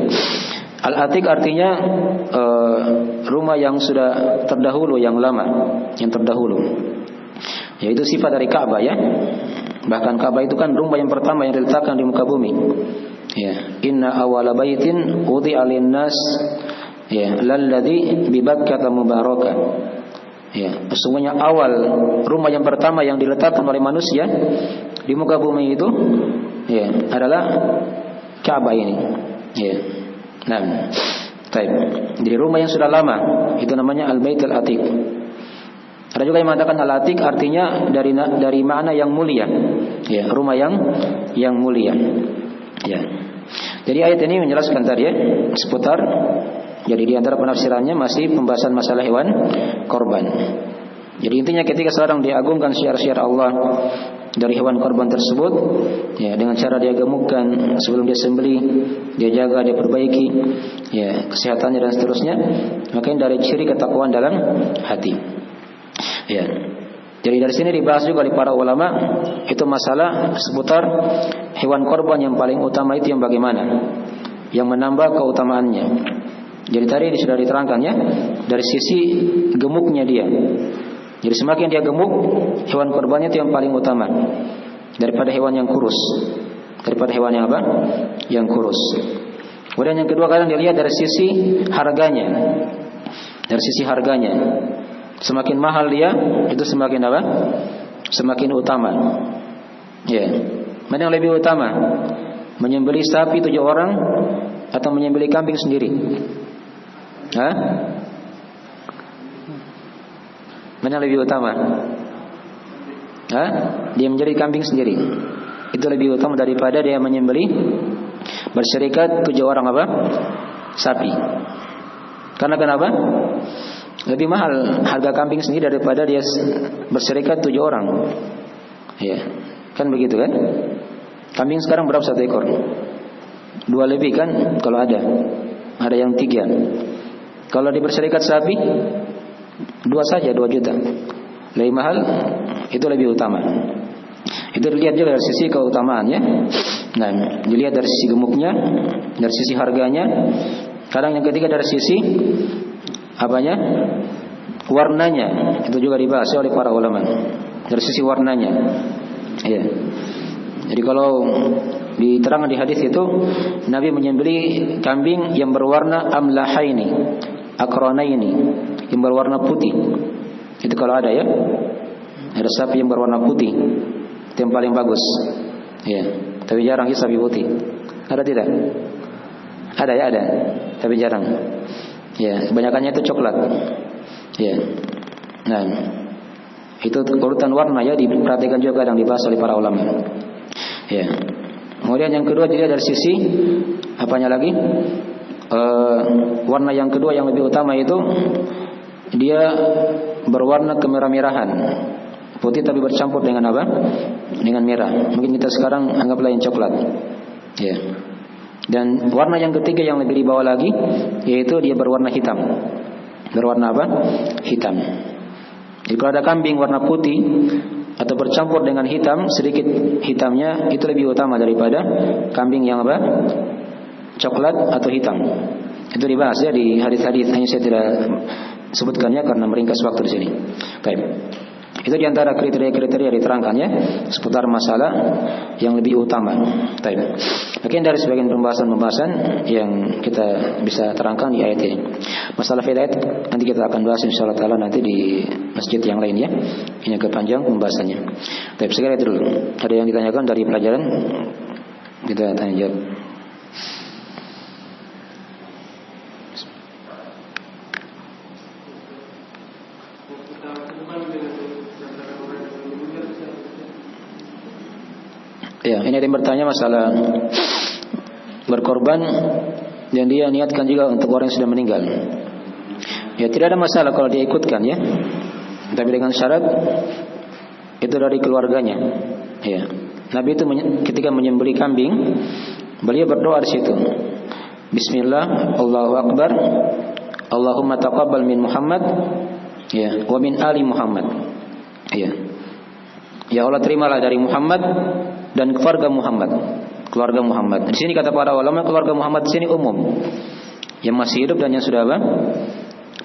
Al atiq artinya rumah yang sudah terdahulu, yang lama, yang terdahulu. Yaitu sifat dari Ka'bah ya. Bahkan Ka'bah itu kan rumah yang pertama yang diletakkan di muka bumi. Ya, inna awwala baitin wudi'a lin-nas ya lalladzi bi Bakkah mubaraka. Ya, sesungguhnya awal rumah yang pertama yang diletakkan oleh manusia di muka bumi itu ya adalah Ka'bah ini. Ya. Nah, baik. Jadi rumah yang sudah lama itu namanya Al-Baitul Atiq. Ada juga yang mengatakan al-atiq artinya dari makna yang mulia. Ya, rumah yang mulia. Ya. Jadi ayat ini menjelaskan tadi ya seputar, jadi di antara penafsirannya masih pembahasan masalah hewan korban. Jadi intinya ketika seorang diagungkan syiar-syiar Allah dari hewan korban tersebut, ya dengan cara dia gemukkan sebelum dia sembelih, dia jaga, dia perbaiki, ya kesehatannya dan seterusnya, maka ini dari ciri ketakwaan dalam hati. Ya. Jadi dari sini dibahas juga oleh para ulama itu masalah seputar hewan korban yang paling utama itu yang bagaimana, yang menambah keutamaannya. Jadi tadi sudah diterangkan ya dari sisi gemuknya dia. Jadi semakin dia gemuk, hewan korbannya itu yang paling utama daripada hewan yang kurus. Daripada hewan yang apa? Yang kurus. Kemudian yang kedua kadang dilihat dari sisi harganya. Dari sisi harganya. Semakin mahal dia, itu semakin apa? Semakin utama. Ya. Mana yang lebih utama? Menyembelih sapi 7 orang atau menyembelih kambing sendiri? Hah? Mana yang lebih utama? Hah? Dia menjadi kambing sendiri. Itu lebih utama daripada dia menyembelih berserikat 7 orang apa? Sapi. Karena kenapa? Lebih mahal harga kambing sendiri daripada dia berserikat 7 orang. Ya, kan begitu kan? Kambing sekarang berapa satu ekor? 2 lebih kan? Kalau ada yang 3. Kalau diberserikat sapi 2 saja 2 juta. Lebih mahal, itu lebih utama. Itu dilihat juga dari sisi keutamaannya. Nah, dilihat dari sisi gemuknya, dari sisi harganya. Kadang yang ketiga dari sisi apanya? Warnanya. Itu juga dibahas oleh para ulama. Dari sisi warnanya. Iya. Jadi kalau diterangkan di hadis itu Nabi menyembelih kambing yang berwarna amlahaini, akranaini, yang berwarna putih. Itu kalau ada ya. Ada sapi yang berwarna putih. Itu yang paling bagus. Iya. Tapi jarang ya sapi putih. Ada tidak? Ada ya, ada. Tapi jarang. Ya, kebanyakannya itu coklat. Ya. Nah, itu urutan warna ya diperhatikan juga kadang dibahas oleh para ulama. Ya. Kemudian yang kedua juga dari sisi apanya lagi? Warna yang kedua yang lebih utama itu dia berwarna kemerah-merahan. Putih tapi bercampur dengan apa? Dengan merah. Mungkin kita sekarang anggaplah yang coklat. Ya. Dan warna yang ketiga yang lebih dibawa lagi yaitu dia berwarna hitam. Berwarna apa? Hitam. Jadi kalau ada kambing warna putih atau bercampur dengan hitam, sedikit hitamnya itu lebih utama daripada kambing yang apa? Coklat atau hitam. Itu dibahas ya di hadis-hadis, hanya saya tidak sebutkannya karena meringkas waktu di sini. Baik. Itu diantara kriteria-kriteria diterangkannya seputar masalah yang lebih utama. Baik. Mungkin dari sebagian pembahasan-pembahasan yang kita bisa terangkan di ayat ini. Masalah hidayat nanti kita akan bahas insyaallah taala nanti di masjid yang lain ya. Ini agak panjang pembahasannya. Baik, sekarang itu dulu. Ada yang ditanyakan dari pelajaran? Kita tanya jawab. Ya, ini ada yang bertanya masalah berkorban dan dia niatkan juga untuk orang yang sudah meninggal. Ya, tidak ada masalah kalau dia ikutkan ya. Tapi dengan syarat itu dari keluarganya. Ya. Nabi itu ketika menyembelih kambing, beliau berdoa di situ. Bismillah, Allahu Akbar. Allahumma taqabbal min Muhammad, ya, wa min ali Muhammad. Ya. Ya Allah, terimalah dari Muhammad dan keluarga Muhammad. Keluarga Muhammad. Di sini kata para ulama, keluarga Muhammad di sini umum. Yang masih hidup dan yang sudah apa?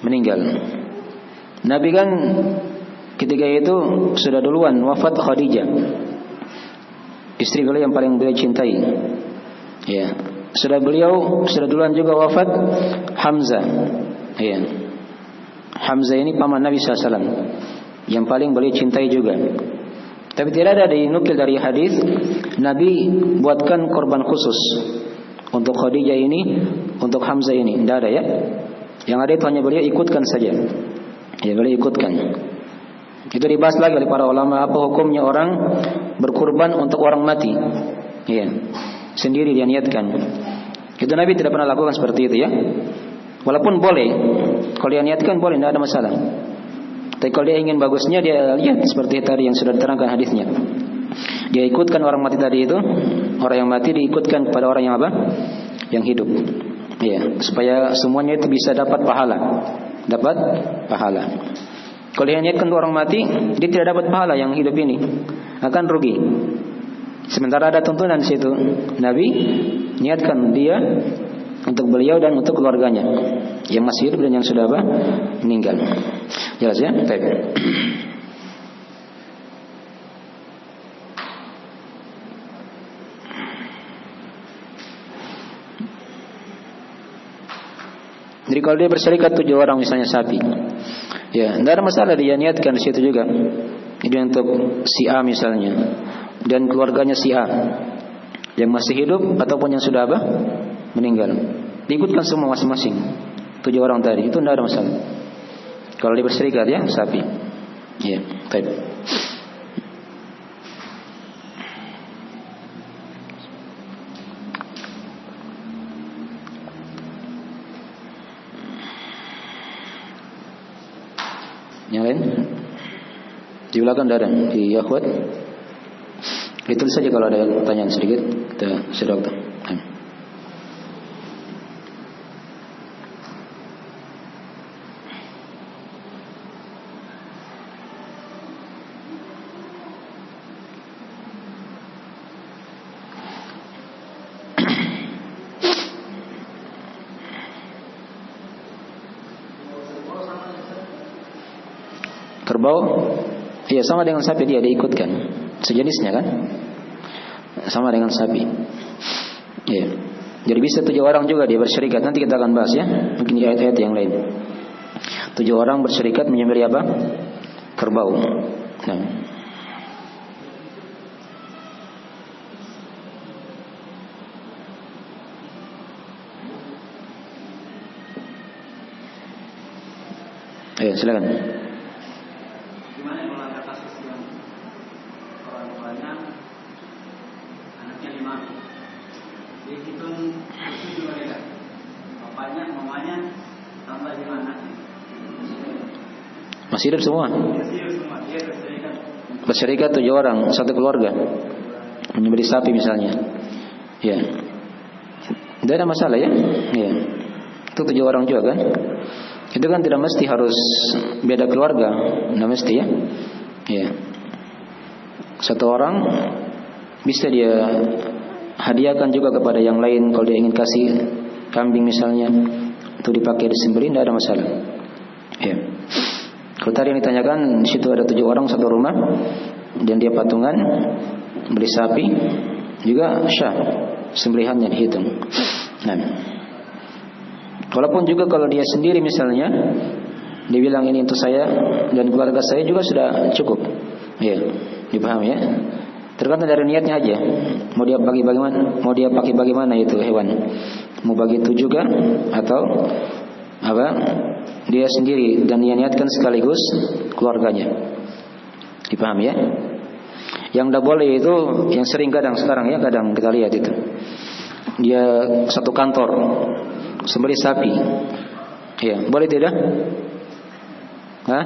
Meninggal. Nabi kan ketika itu sudah duluan wafat Khadijah, istri beliau yang paling beliau cintai. Ya. Sudah duluan juga wafat Hamzah. Ya. Hamzah ini paman Nabi SAW yang paling beliau cintai juga. Tapi tidak ada dinukil dari hadis Nabi buatkan korban khusus untuk Khadijah ini, untuk Hamzah ini. Tidak ada ya. Yang ada itu hanya beliau ikutkan saja. Ya, beliau ikutkan. Itu dibahas lagi oleh para ulama, apa hukumnya orang berkurban untuk orang mati. Ya. Sendiri dia niatkan. Itu Nabi tidak pernah lakukan seperti itu ya. Walaupun boleh, kalau dia niatkan boleh, tidak ada masalah. Tapi kalau dia ingin bagusnya, dia lihat seperti tadi yang sudah diterangkan hadisnya. Dia ikutkan orang mati tadi itu, orang yang mati diikutkan kepada orang yang apa? Yang hidup. Ya, supaya semuanya itu bisa dapat pahala. Dapat pahala. Kalau dia niatkan untuk orang mati, dia tidak dapat pahala yang hidup ini, akan rugi. Sementara ada tuntunan di situ. Nabi niatkan dia untuk beliau dan untuk keluarganya yang masih hidup dan yang sudah apa? Meninggal. Jelas ya? Baik. Jadi kalau dia berserikat 7 orang misalnya sapi, ya, tidak ada masalah dia niatkan di situ juga. Ini untuk si A misalnya dan keluarganya si A yang masih hidup ataupun yang sudah apa? Meninggal. Diikutkan semua masing-masing 7 orang tadi, itu tidak ada masalah. Kalau dia berserikat ya sapi. Ya, baik. Yang lain? Di belakang ada di akhwat. Itu saja kalau ada pertanyaan sedikit kita sedang. Kerbau, iya sama dengan sapi, dia diikutkan, sejenisnya kan, sama dengan sapi. Iya, jadi bisa 7 orang juga dia berserikat. Nanti kita akan bahas ya, mungkin di ayat-ayat yang lain. 7 orang berserikat menyembelih apa? Kerbau. Nah. Ayo silakan. Masih hidup semua. Berserikat 7 orang, satu keluarga menyembelih sapi misalnya. Ya, tidak ada masalah ya. Ya, itu 7 orang juga kan. Itu kan tidak mesti harus beda keluarga, tidak mesti ya. Ya, satu orang bisa dia hadiahkan juga kepada yang lain kalau dia ingin kasih kambing misalnya, itu dipakai disembelih, tidak ada masalah. Ya. Kalau tadi yang ditanyakan, di situ ada 7 orang satu rumah dan dia patungan beli sapi, juga syah sembelihannya dihitung. Nah, walaupun juga kalau dia sendiri misalnya, dia bilang ini untuk saya dan keluarga saya juga sudah cukup. Ya, dipahami ya. Tergantung dari niatnya aja. Mau dia bagi bagaimana, mau dia pakai bagaimana itu hewan. Mau bagi itu juga atau apa? Dia sendiri dan dia niatkan sekaligus keluarganya. Dipahami ya? Yang tidak boleh itu yang sering kadang sekarang ya, kadang kita lihat itu. Dia satu kantor sembelih sapi. Ya, boleh tidak? Hah?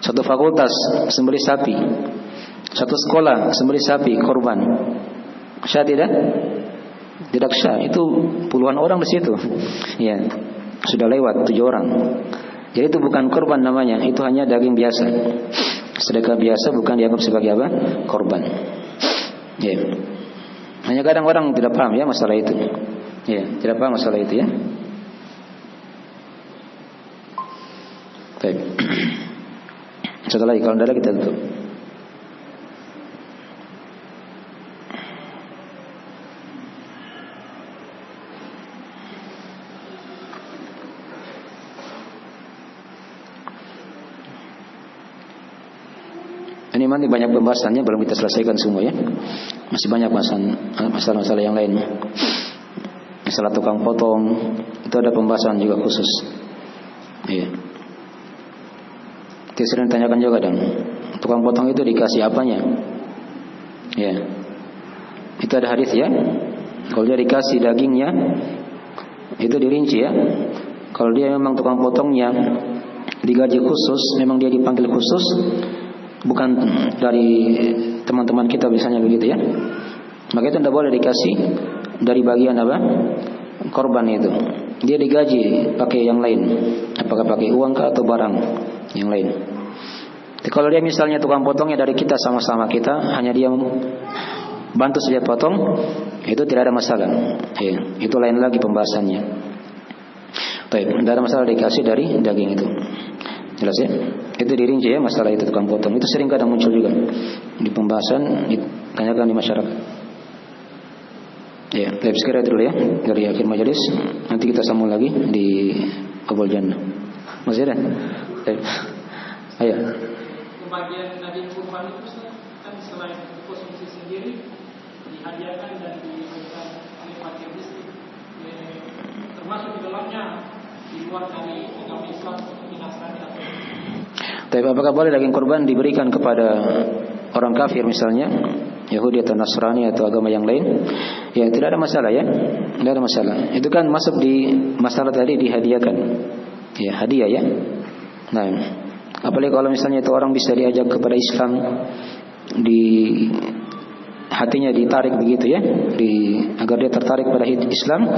Satu fakultas sembelih sapi. Satu sekolah sembelih sapi korban. Syah tidak? Tidak syah. Itu puluhan orang di situ. Ya. Sudah lewat 7 orang. Jadi itu bukan korban namanya, itu hanya daging biasa. Sedekah biasa, bukan dianggap sebagai apa? Korban. Ya. Hanya kadang orang tidak paham ya masalah itu. Ya, tidak paham masalah itu ya. Baik. Satu lagi, kalau tidak ada kita tutup. Ini masih banyak pembahasannya, belum kita selesaikan semua ya. Masih banyak masalah-masalah yang lain. Masalah tukang potong, itu ada pembahasan juga khusus. Iya. Kita sering tanyakan juga dong, tukang potong itu dikasih apanya? Ya. Itu ada hadis ya. Kalau dia dikasih dagingnya, itu dirinci ya. Kalau dia memang tukang potongnya digaji khusus, memang dia dipanggil khusus, bukan dari teman-teman kita misalnya begitu ya, maka itu tidak boleh dikasih dari bagian apa? Korban itu. Dia digaji pakai yang lain, apakah pakai uang kah atau barang yang lain. Jadi kalau dia misalnya tukang potongnya dari kita, sama-sama kita, hanya dia bantu saja potong, itu tidak ada masalah. Ya, itu lain lagi pembahasannya. Baik, tidak ada masalah dikasih dari daging itu. Jelas ya? Itu dirinci ya masalah itu tukang potong. Itu sering kadang muncul juga di pembahasan, ditanyakan di masyarakat. Ya, baik, sekiranya itu dulu ya dari akhir majelis. Nanti kita sambung lagi di Qabul Jannah. Masih ada? Baik. Ayo. Pembagian daging kurban itu kan selain konsumsi sendiri, dihadiahkan dan diberikan oleh fakir miskin. Termasuk di dalamnya di luar dari agama Islam seperti Nasrani atau. Tapi apakah boleh daging kurban diberikan kepada orang kafir misalnya, Yahudi atau Nasrani atau agama yang lain? Ya, tidak ada masalah ya. Tidak ada masalah. Itu kan masuk di masalah tadi dihadiahkan. Ya, hadiah ya. Nah, apalagi kalau misalnya itu orang bisa diajak kepada Islam, di hatinya ditarik begitu ya, agar dia tertarik pada Islam,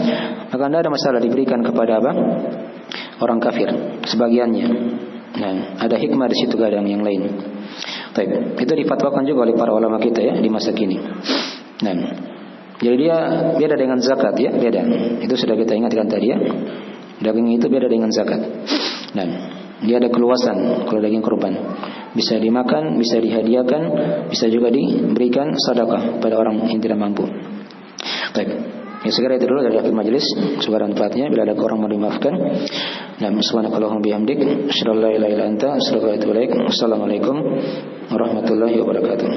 maka tidak ada masalah diberikan kepada apa? Orang kafir sebagiannya. Nah, ada hikmah di situ kadang yang lain. Baik, itu difatwakan juga oleh para ulama kita ya di masa kini. Nah, jadi dia beda dengan zakat ya, beda. Itu sudah kita ingatkan tadi ya. Daging itu beda dengan zakat. Nah, dia ada keluasan kalau daging kurban. Bisa dimakan, bisa dihadiahkan, bisa juga diberikan sedekah pada orang yang tidak mampu. Baik. Ya, segera itu dulu dari akhir majelis. Semoga manfaatnya. Bila ada kurang mohon dimaafkan. Subhanakallahumma bihamdik, asyhadu an la ilaha illa anta, astaghfiruka wa atubu ilaik. Assalamualaikum warahmatullahi wabarakatuh.